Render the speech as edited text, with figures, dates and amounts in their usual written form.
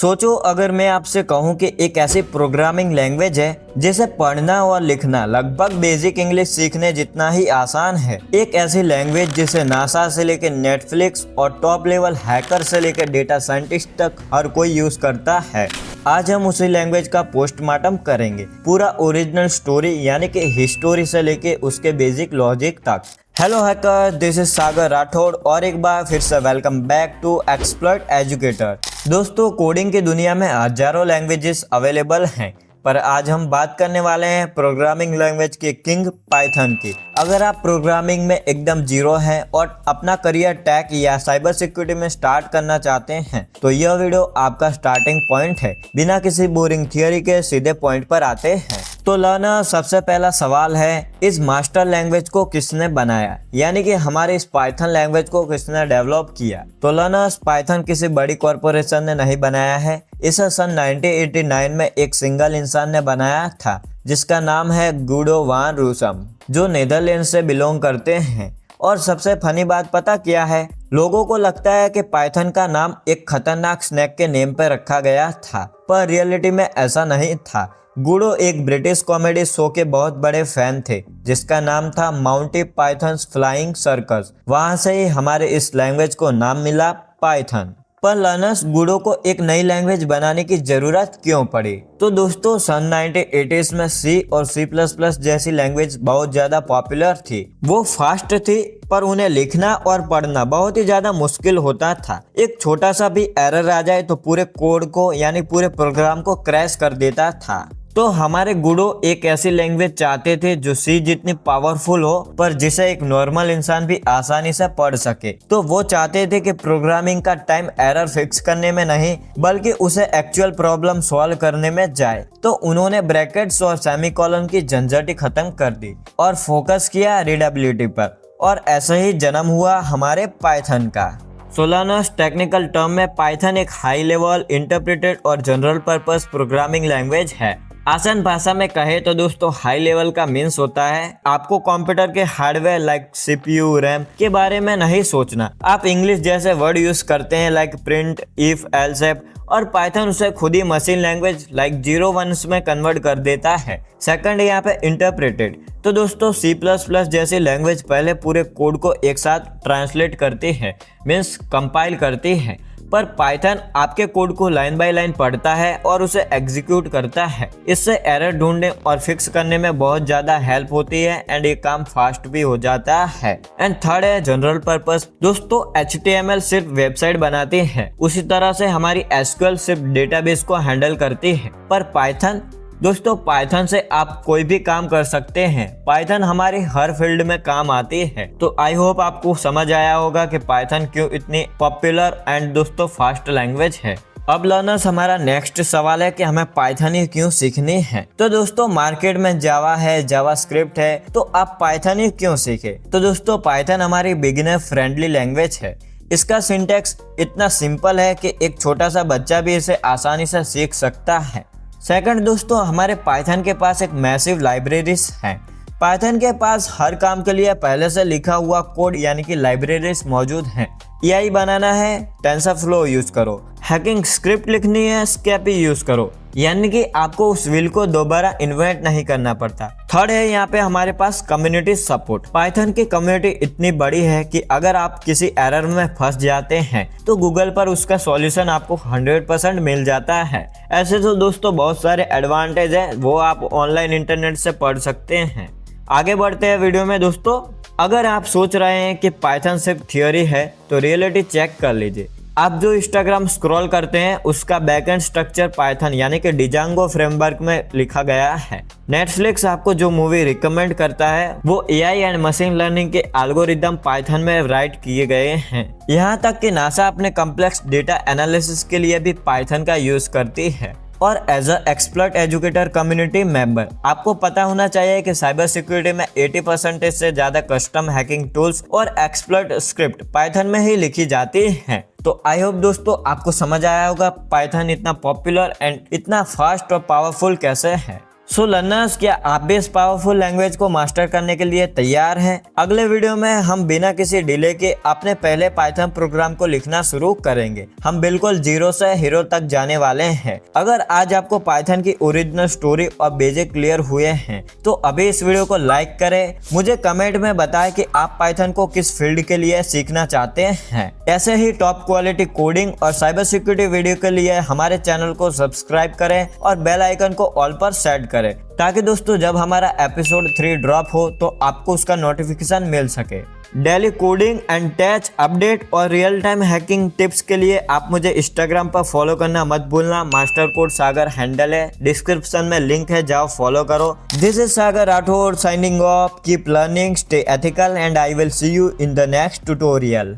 सोचो अगर मैं आपसे कहूं कि एक ऐसी प्रोग्रामिंग लैंग्वेज है जिसे पढ़ना और लिखना लगभग बेसिक इंग्लिश सीखने जितना ही आसान है। एक ऐसी लैंग्वेज जिसे नासा से लेकर नेटफ्लिक्स और टॉप लेवल हैकर से लेकर डेटा साइंटिस्ट तक हर कोई यूज करता है। आज हम उसी लैंग्वेज का पोस्टमार्टम करेंगे, पूरा ओरिजिनल स्टोरी यानी कि हिस्टोरी से लेके उसके बेसिक लॉजिक तक। Hello hacker, this is Sagar Rathore और एक बार फिर से welcome back to Expert Educator. दोस्तों, कोडिंग की दुनिया में हजारों लैंग्वेजेस अवेलेबल हैं, पर आज हम बात करने वाले हैं प्रोग्रामिंग लैंग्वेज के किंग पाइथन की। अगर आप प्रोग्रामिंग में एकदम जीरो हैं और अपना करियर टेक या साइबर सिक्योरिटी में स्टार्ट करना चाहते हैं तो यह वीडियो आपका स्टार्टिंग पॉइंट है। बिना किसी बोरिंग थियोरी के सीधे पॉइंट पर आते हैं। तो लर्नर, सबसे पहला सवाल है, इस मास्टर लैंग्वेज को किसने बनाया, यानी कि हमारे इस पाइथन लैंग्वेज को किसने डेवलप किया। तो लर्नर्स, पाइथन किसी बड़ी कॉरपोरेशन ने नहीं बनाया है। इसे सन 1989 में एक सिंगल इंसान ने बनाया था जिसका नाम है गुडो वान रूसम, जो नीदरलैंड से बिलोंग करते हैं। और सबसे फनी बात पता क्या है, लोगों को लगता है कि पाइथन का नाम एक खतरनाक स्नैक के नेम पर रखा गया था, पर रियलिटी में ऐसा नहीं था। गुडो एक ब्रिटिश कॉमेडी शो के बहुत बड़े फैन थे जिसका नाम था माउंटी पाइथन्स फ्लाइंग सर्कस। वहां से ही हमारे इस लैंग्वेज को नाम मिला पाइथन। पर लर्नर्स, गुडो को एक नई लैंग्वेज बनाने की जरूरत क्यों पड़ी? तो दोस्तों, सन 1980s में सी और C++ जैसी लैंग्वेज बहुत ज्यादा पॉपुलर थी। वो फास्ट थी पर उन्हें लिखना और पढ़ना बहुत ही ज्यादा मुश्किल होता था। एक छोटा सा भी एरर आ जाए तो पूरे कोड को यानी पूरे प्रोग्राम को क्रैश कर देता था। तो हमारे गुडो एक ऐसी लैंग्वेज चाहते थे जो सी जितनी पावरफुल हो पर जिसे एक नॉर्मल इंसान भी आसानी से पढ़ सके। तो वो चाहते थे कि प्रोग्रामिंग का टाइम एरर फिक्स करने में नहीं बल्कि उसे एक्चुअल प्रॉब्लम सॉल्व करने में जाए। तो उन्होंने ब्रैकेट्स और सेमीकोलन की झंझट ही खत्म कर दी और फोकस किया रीडेबिलिटी पर, और ऐसे ही जन्म हुआ हमारे पाइथन का। सोलानस, टेक्निकल टर्म में पाइथन एक हाई लेवल इंटरप्रेटेड और जनरल पर्पस प्रोग्रामिंग लैंग्वेज है। आसान भाषा में कहे तो दोस्तों, हाई लेवल का मीन्स होता है आपको कंप्यूटर के हार्डवेयर लाइक CPU, रैम के बारे में नहीं सोचना। आप इंग्लिश जैसे वर्ड यूज करते हैं like print, if, else if, और पाइथन उसे खुद ही मशीन लैंग्वेज लाइक 0 1s में कन्वर्ट कर देता है। सेकंड यहाँ पे इंटरप्रेटेड। तो दोस्तों, C++ जैसी लैंग्वेज पहले पूरे कोड को एक साथ ट्रांसलेट करती है, मीन्स कंपाइल करती है, पर पाइथन आपके कोड को लाइन बाय लाइन पढ़ता है और उसे एग्जीक्यूट करता है। इससे एरर ढूंढने और फिक्स करने में बहुत ज्यादा हेल्प होती है एंड ये काम फास्ट भी हो जाता है। एंड थर्ड है जनरल पर्पस। दोस्तों, HTML सिर्फ वेबसाइट बनाती है, उसी तरह से हमारी SQL सिर्फ डेटाबेस को हैंडल करती है, पर पाइथन, दोस्तों पाइथन से आप कोई भी काम कर सकते हैं। पाइथन हमारी हर फील्ड में काम आती है। तो आई होप आपको समझ आया होगा कि पाइथन क्यों इतनी पॉपुलर एंड दोस्तों फास्ट लैंग्वेज है। अब लर्नर्स, हमारा नेक्स्ट सवाल है कि हमें पाइथन ही क्यों सीखनी है। तो दोस्तों, मार्केट में जावा है, जावास्क्रिप्ट है, तो आप पाइथन ही क्यों सीखे? तो दोस्तों, पाइथन हमारी बिगिनर फ्रेंडली लैंग्वेज है। इसका सिंटैक्स इतना सिंपल है कि एक छोटा सा बच्चा भी इसे आसानी से सीख सकता है। सेकंड दोस्तों, हमारे पाइथन के पास एक मैसिव लाइब्रेरीज हैं। पाइथन के पास हर काम के लिए पहले से लिखा हुआ कोड यानी कि लाइब्रेरीज मौजूद हैं। EI बनाना है, टेंसरफ्लो यूज करो। हैकिंग स्क्रिप्ट लिखनी है, स्कैपी यूज करो, यानी कि आपको उस व्हील को दोबारा इन्वेंट नहीं करना पड़ता। थर्ड है यहाँ पे हमारे पास कम्युनिटी सपोर्ट। पाइथन की कम्युनिटी इतनी बड़ी है कि अगर आप किसी एरर में फंस जाते हैं तो गूगल पर उसका सॉल्यूशन आपको 100% मिल जाता है। ऐसे तो दोस्तों बहुत सारे एडवांटेज है, वो आप ऑनलाइन इंटरनेट से पढ़ सकते हैं। आगे बढ़ते हैं वीडियो में। दोस्तों, अगर आप सोच रहे हैं कि पाइथन सिर्फ थियोरी है तो रियलिटी चेक कर लीजिए। आप जो इंस्टाग्राम स्क्रॉल करते हैं उसका बैकएंड स्ट्रक्चर पाइथन यानी कि डिजांगो फ्रेमवर्क में लिखा गया है। नेटफ्लिक्स आपको जो मूवी रिकमेंड करता है वो AI एंड मशीन लर्निंग के एल्गोरिदम पाइथन में राइट किए गए हैं। यहाँ तक कि नासा अपने कॉम्प्लेक्स डेटा एनालिसिस के लिए भी पाइथन का यूज करती है। और as a Expert Educator community member, आपको पता होना चाहिए कि साइबर सिक्योरिटी में 80% से ज्यादा कस्टम हैकिंग टूल्स और एक्सपर्ट स्क्रिप्ट पाइथन में ही लिखी जाती हैं। तो आई होप दोस्तों आपको समझ आया होगा पाइथन इतना पॉपुलर एंड इतना फास्ट और पावरफुल कैसे है। सो लर्नर्स, क्या आप भी इस पावरफुल लैंग्वेज को मास्टर करने के लिए तैयार हैं? अगले वीडियो में हम बिना किसी डिले के अपने पहले पाइथन प्रोग्राम को लिखना शुरू करेंगे। हम बिल्कुल जीरो से हीरो तक जाने वाले हैं। अगर आज आपको पाइथन की ओरिजिनल स्टोरी और बेसिक क्लियर हुए हैं तो अभी इस वीडियो को लाइक करें। मुझे कमेंट में बताएं कि आप पाइथन को किस फील्ड के लिए सीखना चाहते हैं। ऐसे ही टॉप क्वालिटी कोडिंग और साइबर सिक्योरिटी वीडियो के लिए हमारे चैनल को सब्सक्राइब करें और बेल आइकन को ऑल पर सेट करें, ताकि दोस्तों जब हमारा एपिसोड 3 ड्रॉप हो तो आपको उसका नोटिफिकेशन मिल सके। डेली कोडिंग एंड टेच अपडेट और रियल टाइम हैकिंग टिप्स के लिए आप मुझे इंस्टाग्राम पर फॉलो करना मत भूलना। मास्टर कोड सागर हैंडल है, डिस्क्रिप्शन में लिंक है, जाओ फॉलो करो। This is Sagar Rathore signing off. Keep learning, stay ethical and I will see you in the next tutorial.